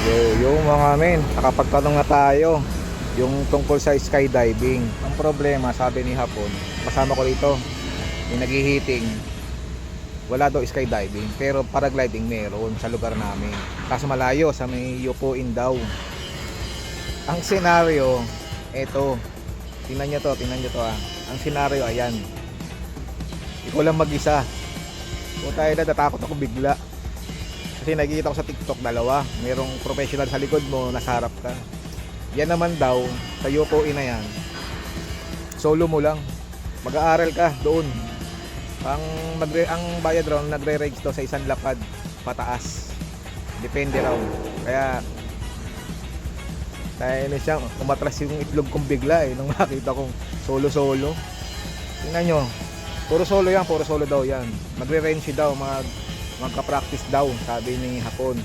Yung mga men, nakapagtanong na tayo yung tungkol sa skydiving. Ang problema, sabi ni Hapon, kasama ko dito, yung naghihiting, wala daw skydiving, pero paragliding meron sa lugar namin. Kaso malayo, sa may Yupuin daw. Ang senaryo, eto, tingnan nyo to ah. Ang senaryo, ayan. Ikaw lang mag-isa. Kung tayo na, natakot ako bigla. Kasi nakikita ko sa TikTok dalawa, merong professional sa likod mo, nasa harap ka. Yan naman daw, sa Yupuin na yan, solo mo lang, mag-aaral ka doon. Ang bayad raw, nagre-range daw sa isang lapad pataas, depende raw. Kaya na siya, umatras yung itlog kong bigla nung makita kong solo. Tingnan nyo, puro solo daw yan. Magre-range daw, magka-practice daw, sabi ni Hapon.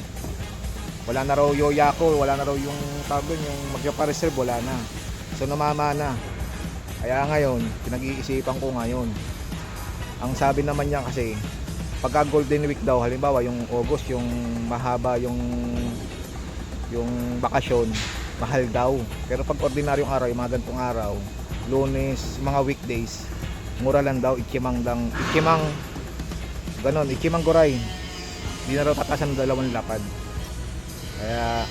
Wala na raw yoyako, wala na raw yung tawag yung magpa-reserve, wala na. So namama na. Kaya ngayon, pinag-iisipan ko ngayon. Ang sabi naman niya kasi, pagka Golden Week daw, halimbawa yung August, yung mahaba yung bakasyon, mahal daw. Pero pag ordinaryong araw, yung mga ganitong araw, Lunes, mga weekdays, mura lang daw, ikimang goray. Hindi na raw tatasan ng 2 lapad. Kaya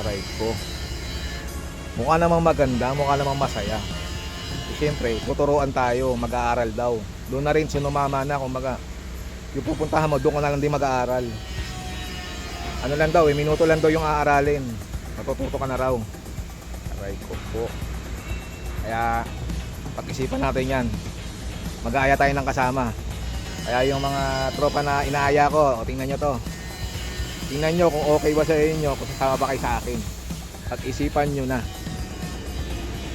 aray ko, mukha namang maganda, mukha namang masaya. Siyempre, tuturuan tayo, mag-aaral daw. Doon na rin sinumama na, kumbaga yung pupuntahan mo, doon ka na lang din mag-aaral. Ano lang daw, minuto lang daw yung aaralin, matututo ka na raw. Aray ko po. Kaya pag-isipan natin yan. Mag-aaya tayo ng kasama. Kaya yung mga tropa na inaaya ko, tingnan nyo to. Tingnan nyo kung okay ba sa inyo, kung sasama ba kayo sa akin. Pag-isipan nyo na.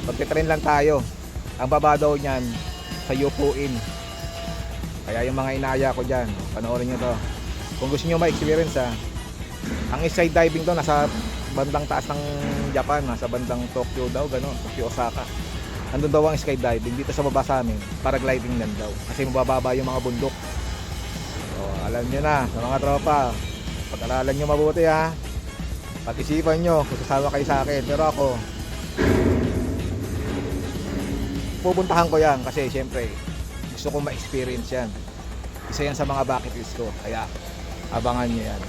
Pagtitrain lang tayo. Ang baba daw nyan, sa Yupuin. Kaya yung mga inaaya ko dyan, panoorin nyo to. Kung gusto nyo ma-experience ang skydiving daw nasa bandang taas ng Japan, nasa bandang Tokyo daw, gano'n, Tokyo, Osaka. Andun daw ang skydiving, dito sa baba sa amin, paragliding lang daw. Kasi mabababa yung mga bundok. So, alam nyo na, sa mga tropa, pag-aralan nyo mabuti ha. Pag-isipan nyo kung sasama kayo sa akin. Pero ako, pupuntahan ko yan kasi syempre gusto ko ma-experience yan. Isa yan sa mga bucket list ko. Kaya abangan nyo yan.